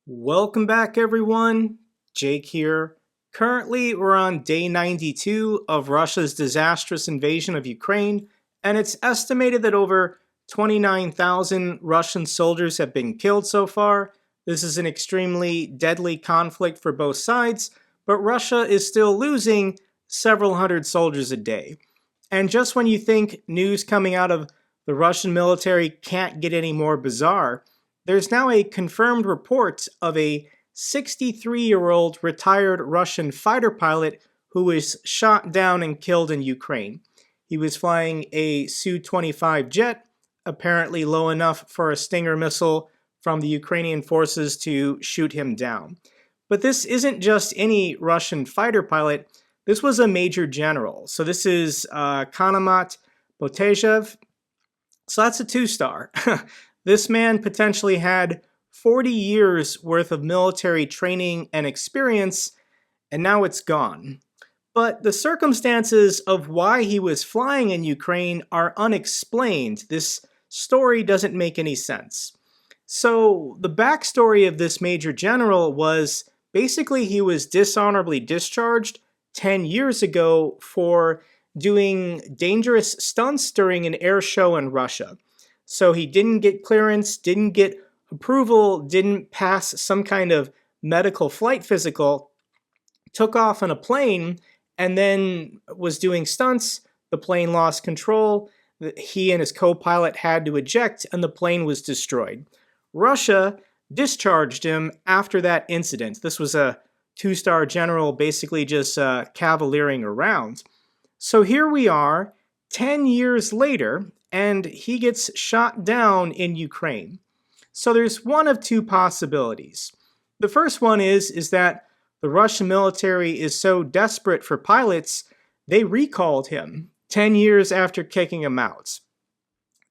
Welcome back, everyone. Jake here. Currently, we're on day 92 of Russia's disastrous invasion of Ukraine, and it's estimated that over 29,000 Russian soldiers have been killed so far. This is an extremely deadly conflict for both sides, but Russia is still losing several hundred soldiers a day. And just when you think news coming out of the Russian military can't get any more bizarre, there's now a confirmed report of a 63-year-old retired Russian fighter pilot who was shot down and killed in Ukraine. He was flying a Su-25 jet, apparently low enough for a Stinger missile from the Ukrainian forces to shoot him down. But this isn't just any Russian fighter pilot. This was a major general. So this is Kanamat Botejev. So that's a two-star. This man potentially had 40 years worth of military training and experience, and now it's gone. But the circumstances of why he was flying in Ukraine are unexplained. This story doesn't make any sense. So the backstory of this major general was basically he was dishonorably discharged 10 years ago for doing dangerous stunts during an air show in Russia. So he didn't get clearance, didn't get approval, didn't pass some kind of medical flight physical, took off on a plane, and then was doing stunts. The plane lost control. He and his co-pilot had to eject, and the plane was destroyed. Russia discharged him after that incident. This was a two-star general basically just cavaliering around. So here we are, 10 years later, and he gets shot down in Ukraine. So there's one of two possibilities. The first one is that the Russian military is so desperate for pilots, they recalled him 10 years after kicking him out.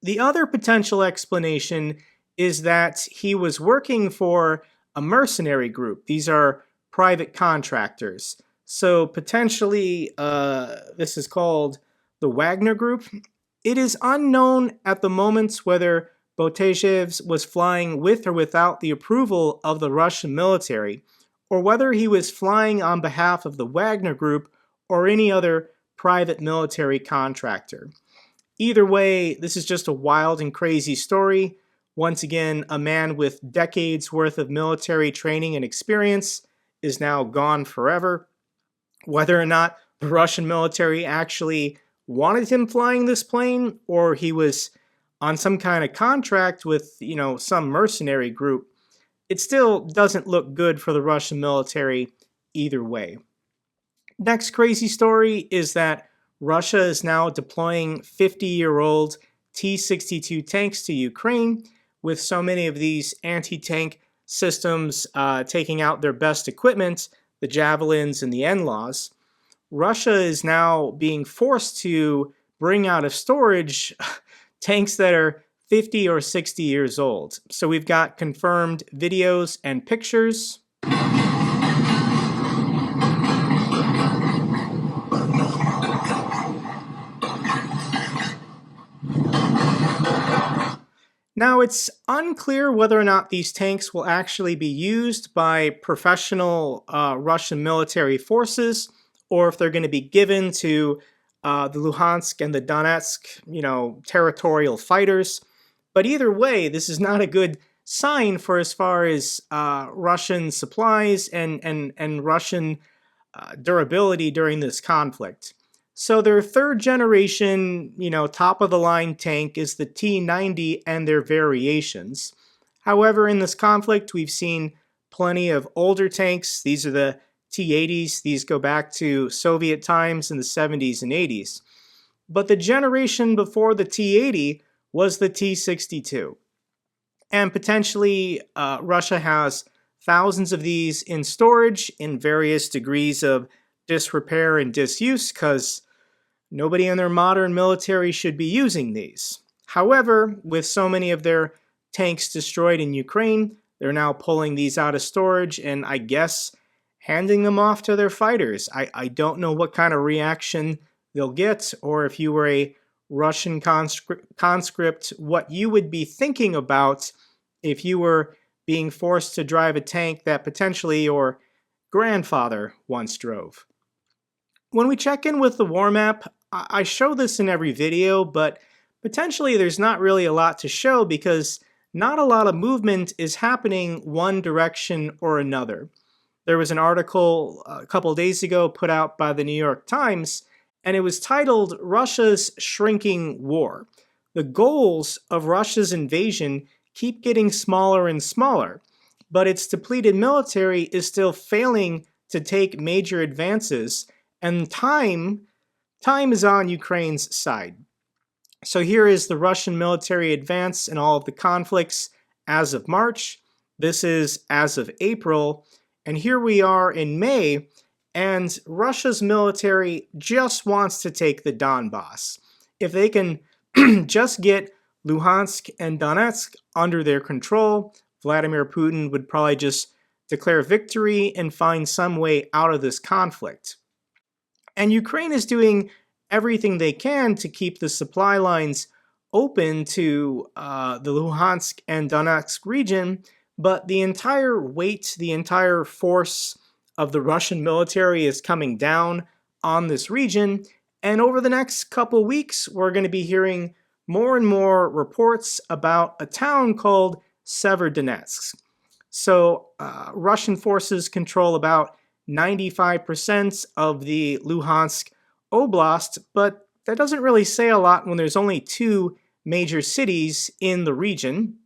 The other potential explanation is that he was working for a mercenary group. These are private contractors. So potentially, this is called the Wagner Group. It is unknown at the moment whether Botejev was flying with or without the approval of the Russian military, or whether he was flying on behalf of the Wagner Group or any other private military contractor. Either way, this is just a wild and crazy story. Once again, a man with decades worth of military training and experience is now gone forever. Whether or not the Russian military actually wanted him flying this plane, or he was on some kind of contract with, some mercenary group, it still doesn't look good for the Russian military either way. Next crazy story is that Russia is now deploying 50-year-old T62 tanks to Ukraine, with so many of these anti-tank systems taking out their best equipment, the Javelins and the NLAWs. Russia is now being forced to bring out of storage tanks that are 50 or 60 years old. So we've got confirmed videos and pictures. Now, it's unclear whether or not these tanks will actually be used by professional Russian military forces, or if they're going to be given to the Luhansk and the Donetsk, territorial fighters. But either way, this is not a good sign for as far as Russian supplies and Russian durability during this conflict. So their third generation, top-of-the-line tank is the T90 and their variations. However, in this conflict, we've seen plenty of older tanks. These are the T80s. These go back to Soviet times in the 70s and 80s. But the generation before the T80 was the T62. And potentially, Russia has thousands of these in storage in various degrees of disrepair and disuse, because nobody in their modern military should be using these. However, with so many of their tanks destroyed in Ukraine, they're now pulling these out of storage and I guess handing them off to their fighters. I don't know what kind of reaction they'll get, or if you were a Russian conscript, what you would be thinking about if you were being forced to drive a tank that potentially your grandfather once drove. When we check in with the war map, I show this in every video, but potentially there's not really a lot to show because not a lot of movement is happening one direction or another. There was an article a couple days ago put out by the New York Times, and it was titled Russia's Shrinking War. The goals of Russia's invasion keep getting smaller and smaller, but its depleted military is still failing to take major advances, and time is on Ukraine's side. So here is the Russian military advance in all of the conflicts as of March. This is as of April. And here we are in May, and Russia's military just wants to take the Donbas. If they can just get Luhansk and Donetsk under their control, Vladimir Putin would probably just declare victory and find some way out of this conflict. And Ukraine is doing everything they can to keep the supply lines open to the Luhansk and Donetsk region, but the entire weight, the entire force of the Russian military is coming down on this region, and over the next couple weeks, we're going to be hearing more and more reports about a town called Severodonetsk. So Russian forces control about 95% of the Luhansk Oblast, but that doesn't really say a lot when there's only two major cities in the region.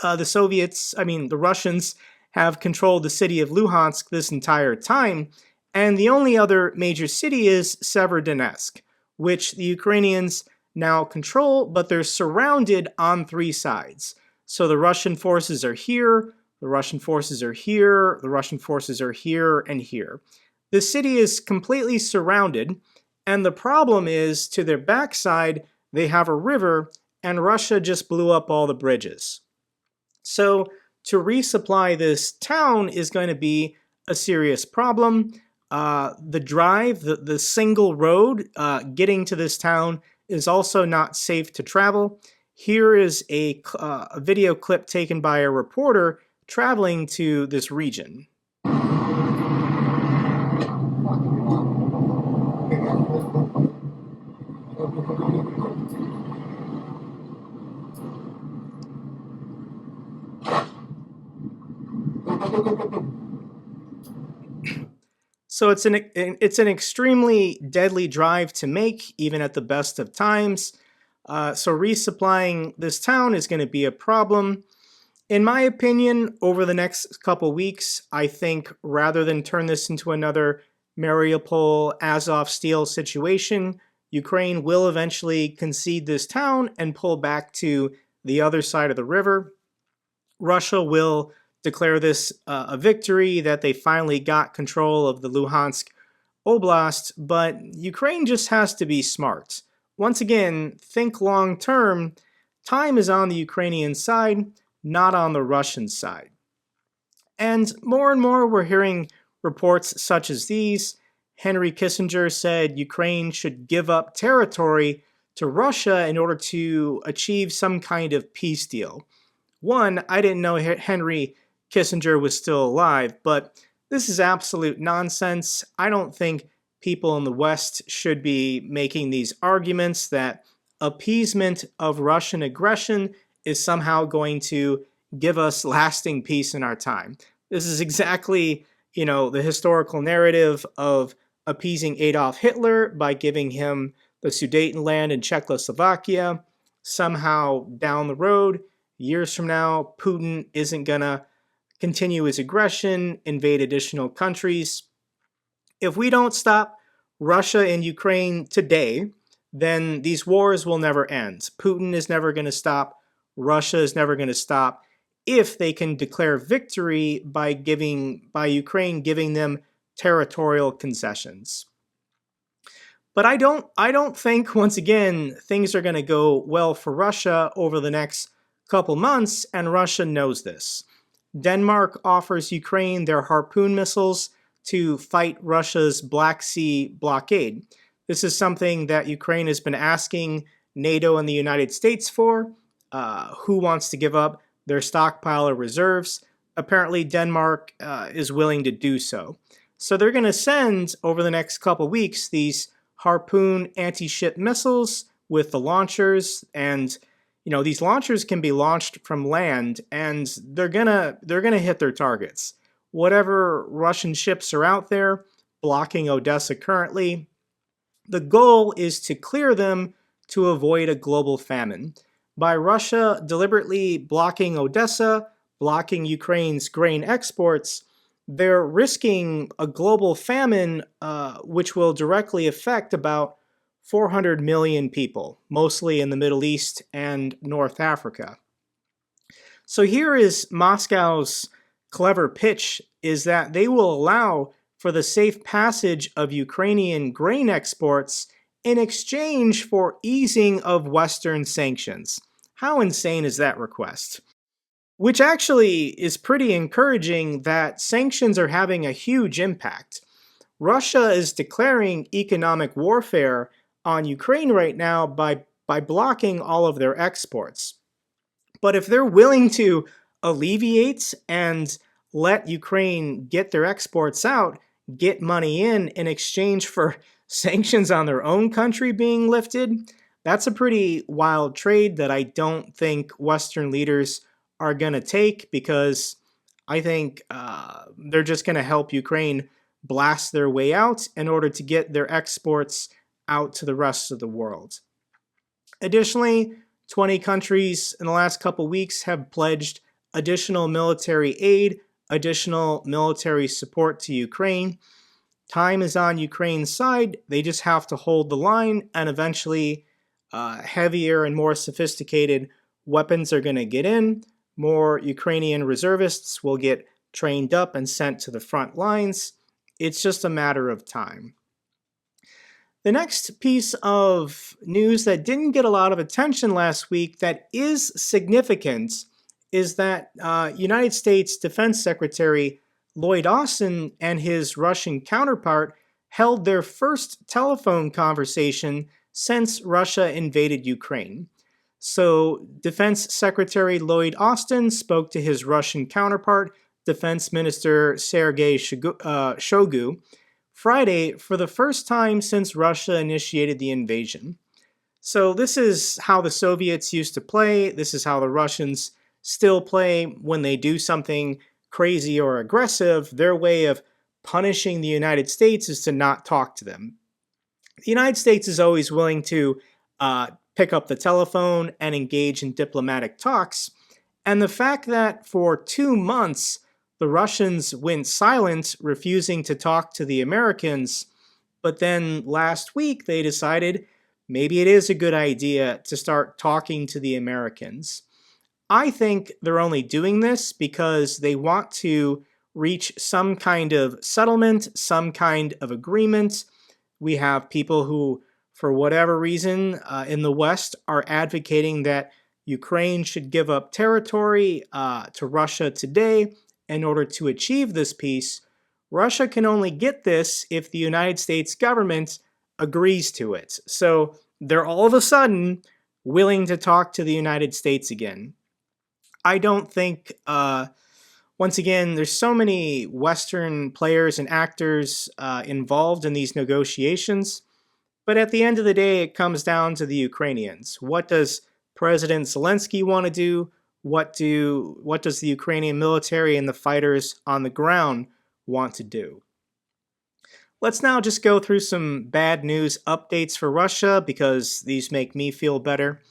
The Russians have controlled the city of Luhansk this entire time, and the only other major city is Severodonetsk, which the Ukrainians now control, but they're surrounded on three sides. So the Russian forces are here, the Russian forces are here, the Russian forces are here, and here. The city is completely surrounded, and the problem is, to their backside, they have a river, and Russia just blew up all the bridges. So to resupply this town is going to be a serious problem. The single road getting to this town is also not safe to travel. Here is a video clip taken by a reporter traveling to this region. So it's an extremely deadly drive to make, even at the best of times. So resupplying this town is going to be a problem. In my opinion, over the next couple weeks, I think rather than turn this into another Mariupol, Azov Steel situation, Ukraine will eventually concede this town and pull back to the other side of the river. Russia will declare this a victory, that they finally got control of the Luhansk Oblast, but Ukraine just has to be smart. Once again, think long term. Time is on the Ukrainian side, not on the Russian side. And more we're hearing reports such as these. Henry Kissinger said Ukraine should give up territory to Russia in order to achieve some kind of peace deal. One, I didn't know Henry Kissinger was still alive, but this is absolute nonsense. I don't think people in the West should be making these arguments that appeasement of Russian aggression is somehow going to give us lasting peace in our time. This is exactly, the historical narrative of appeasing Adolf Hitler by giving him the Sudetenland in Czechoslovakia. Somehow down the road, years from now, Putin isn't going to continue his aggression, invade additional countries. If we don't stop Russia and Ukraine today, then these wars will never end. Putin is never going to stop. Russia is never going to stop if they can declare victory by Ukraine giving them territorial concessions. But I don't think, once again, things are going to go well for Russia over the next couple months, and Russia knows this. Denmark offers Ukraine their Harpoon missiles to fight Russia's Black Sea blockade. This is something that Ukraine has been asking NATO and the United States for. Who wants to give up their stockpile of reserves. Apparently, Denmark is willing to do so. So they're going to send, over the next couple weeks, these Harpoon anti-ship missiles with the launchers, and these launchers can be launched from land, and they're gonna hit their targets. Whatever Russian ships are out there blocking Odessa currently, the goal is to clear them to avoid a global famine. By Russia deliberately blocking Odessa, blocking Ukraine's grain exports, they're risking a global famine which will directly affect about 400 million people, mostly in the Middle East and North Africa. So here is Moscow's clever pitch, is that they will allow for the safe passage of Ukrainian grain exports in exchange for easing of Western sanctions. How insane is that request? Which actually is pretty encouraging that sanctions are having a huge impact. Russia is declaring economic warfare on Ukraine right now by blocking all of their exports. But if they're willing to alleviate and let Ukraine get their exports out, get money in exchange for sanctions on their own country being lifted, that's a pretty wild trade that I don't think Western leaders are going to take, because I think they're just going to help Ukraine blast their way out in order to get their exports out to the rest of the world. Additionally, 20 countries in the last couple weeks have pledged additional military aid, additional military support to Ukraine. Time is on Ukraine's side. They just have to hold the line, and eventually heavier and more sophisticated weapons are going to get in. More Ukrainian reservists will get trained up and sent to the front lines. It's just a matter of time. The next piece of news that didn't get a lot of attention last week that is significant is that United States Defense Secretary Lloyd Austin and his Russian counterpart held their first telephone conversation since Russia invaded Ukraine. So Defense Secretary Lloyd Austin spoke to his Russian counterpart, Defense Minister Sergei Shoigu, Friday for the first time since Russia initiated the invasion. So this is how the Soviets used to play. This is how the Russians still play when they do something crazy or aggressive. Their way of punishing the United States is to not talk to them. The United States is always willing to pick up the telephone and engage in diplomatic talks. And the fact that for 2 months the Russians went silent, refusing to talk to the Americans, but then last week they decided maybe it is a good idea to start talking to the Americans. I think they're only doing this because they want to reach some kind of settlement, some kind of agreement. We have people who, for whatever reason, in the West are advocating that Ukraine should give up territory to Russia today in order to achieve this peace. Russia can only get this if the United States government agrees to it. So they're all of a sudden willing to talk to the United States again. I don't think, once again, there's so many Western players and actors involved in these negotiations. But at the end of the day, it comes down to the Ukrainians. What does President Zelensky want to do? What does the Ukrainian military and the fighters on the ground want to do? Let's now just go through some bad news updates for Russia, because these make me feel better.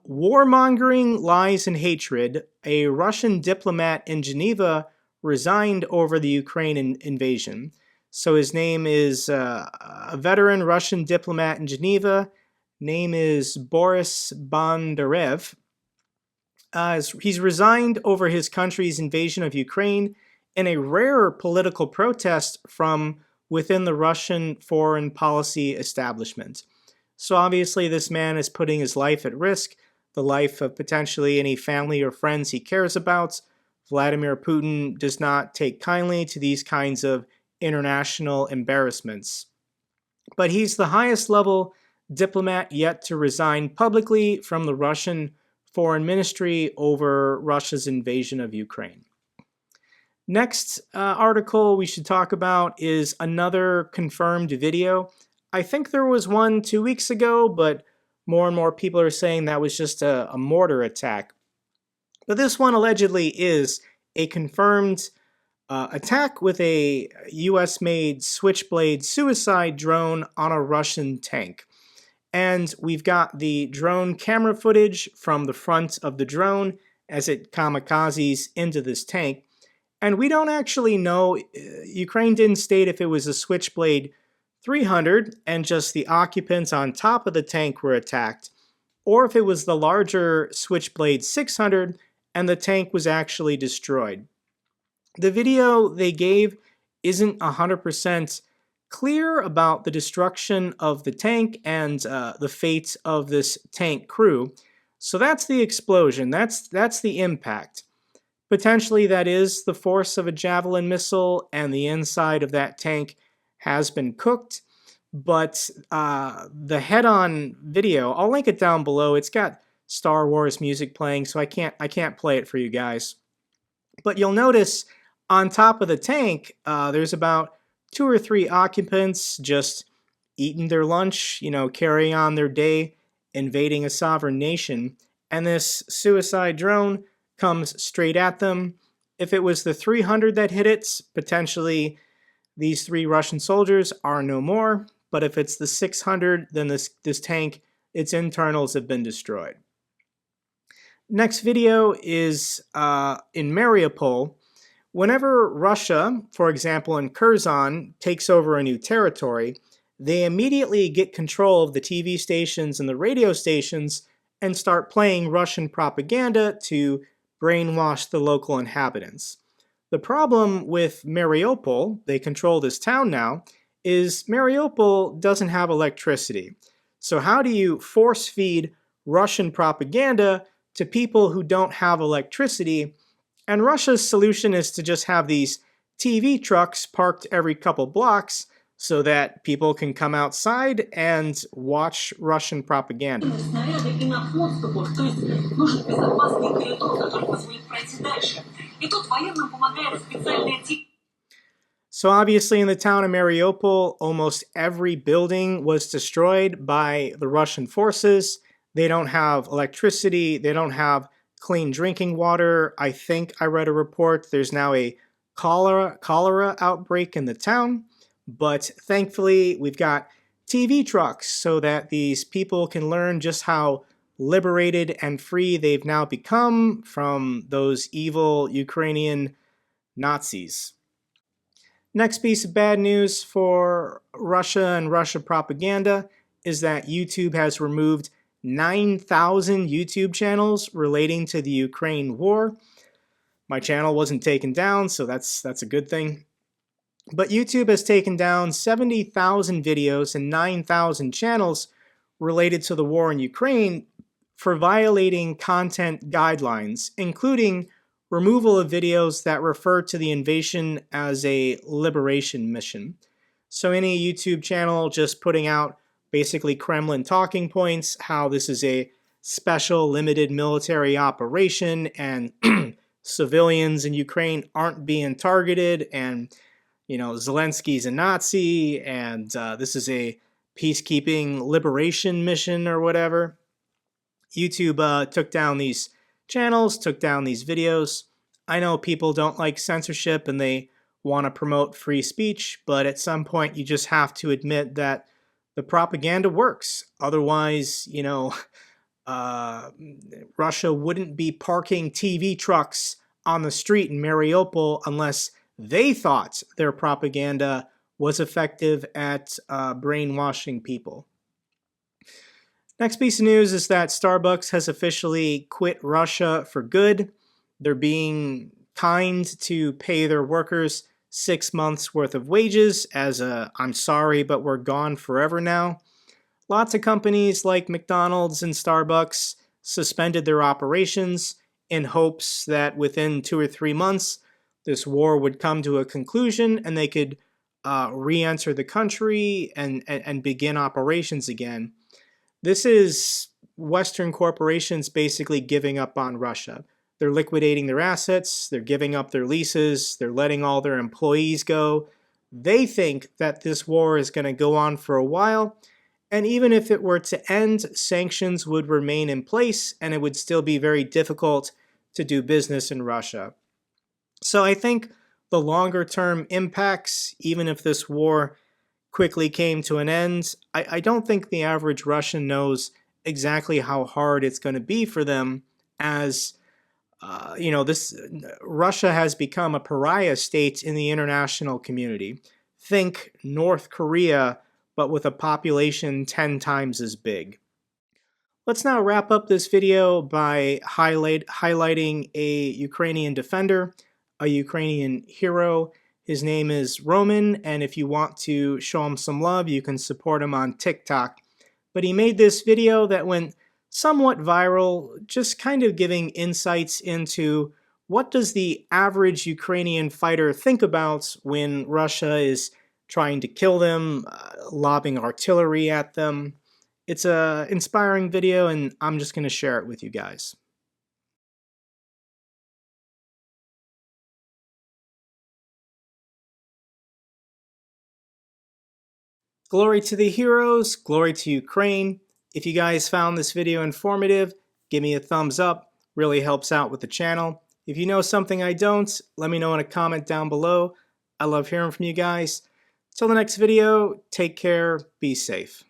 Warmongering, lies, and hatred. A Russian diplomat in Geneva resigned over the Ukraine invasion. So his name is a veteran Russian diplomat in Geneva. Name is Boris Bondarev. He's resigned over his country's invasion of Ukraine in a rare political protest from within the Russian foreign policy establishment. So obviously this man is putting his life at risk, the life of potentially any family or friends he cares about. Vladimir Putin does not take kindly to these kinds of international embarrassments. But he's the highest level diplomat yet to resign publicly from the Russian foreign ministry over Russia's invasion of Ukraine. Next article we should talk about is another confirmed video. I think there was one 2 weeks ago, but more and more people are saying that was just a mortar attack. But this one allegedly is a confirmed attack with a US-made Switchblade suicide drone on a Russian tank. And we've got the drone camera footage from the front of the drone as it kamikazes into this tank. And we don't actually know, Ukraine didn't state if it was a Switchblade 300 and just the occupants on top of the tank were attacked, or if it was the larger Switchblade 600 and the tank was actually destroyed. The video they gave isn't 100% clear about the destruction of the tank and the fate of this tank crew. So that's the explosion, that's the impact. Potentially that is the force of a Javelin missile and the inside of that tank has been cooked. But the head-on video, I'll link it down below. It's got Star Wars music playing, so I can't play it for you guys. But you'll notice on top of the tank, there's about 2 or 3 occupants just eating their lunch, carrying on their day, invading a sovereign nation. And this suicide drone comes straight at them. If it was the 300 that hit it, potentially these 3 Russian soldiers are no more. But if it's the 600, then this tank, its internals have been destroyed. Next video is in Mariupol. Whenever Russia, for example in Kherson, takes over a new territory, they immediately get control of the TV stations and the radio stations and start playing Russian propaganda to brainwash the local inhabitants. The problem with Mariupol, they control this town now, is Mariupol doesn't have electricity. So how do you force feed Russian propaganda to people who don't have electricity? And Russia's solution is to just have these TV trucks parked every couple blocks so that people can come outside and watch Russian propaganda. So obviously in the town of Mariupol, almost every building was destroyed by the Russian forces. They don't have electricity, they don't have clean drinking water. I think I read a report there's now a cholera outbreak in the town. But thankfully, we've got TV trucks so that these people can learn just how liberated and free they've now become from those evil Ukrainian Nazis. Next piece of bad news for Russia and Russia propaganda is that YouTube has removed 9,000 YouTube channels relating to the Ukraine war. My channel wasn't taken down, so that's a good thing. But YouTube has taken down 70,000 videos and 9,000 channels related to the war in Ukraine for violating content guidelines, including removal of videos that refer to the invasion as a liberation mission. So any YouTube channel just putting out basically Kremlin talking points, how this is a special limited military operation and civilians in Ukraine aren't being targeted, and Zelensky's a Nazi, and this is a peacekeeping liberation mission or whatever. YouTube took down these channels, took down these videos. I know people don't like censorship and they want to promote free speech, but at some point you just have to admit that the propaganda works. Otherwise, Russia wouldn't be parking TV trucks on the street in Mariupol unless they thought their propaganda was effective at brainwashing people. Next piece of news is that Starbucks has officially quit Russia for good. They're being kind to pay their workers 6 months worth of wages as a I'm sorry, but we're gone forever now. Lots of companies like McDonald's and Starbucks suspended their operations in hopes that within 2 or 3 months, this war would come to a conclusion and they could re-enter the country and begin operations again. This is Western corporations basically giving up on Russia. They're liquidating their assets, they're giving up their leases, they're letting all their employees go. They think that this war is going to go on for a while, and even if it were to end, sanctions would remain in place and it would still be very difficult to do business in Russia. So I think the longer term impacts, even if this war quickly came to an end, I don't think the average Russian knows exactly how hard it's going to be for them, as this Russia has become a pariah state in the international community. Think North Korea, but with a population 10 times as big. Let's now wrap up this video by highlighting a Ukrainian defender, a Ukrainian hero. His name is Roman, and if you want to show him some love, you can support him on TikTok. But he made this video that went somewhat viral, just kind of giving insights into what does the average Ukrainian fighter think about when Russia is trying to kill them, lobbing artillery at them. It's an inspiring video, and I'm just going to share it with you guys. Glory to the heroes, glory to Ukraine. If you guys found this video informative, give me a thumbs up, really helps out with the channel. If you know something I don't, let me know in a comment down below. I love hearing from you guys. Till the next video, take care, be safe.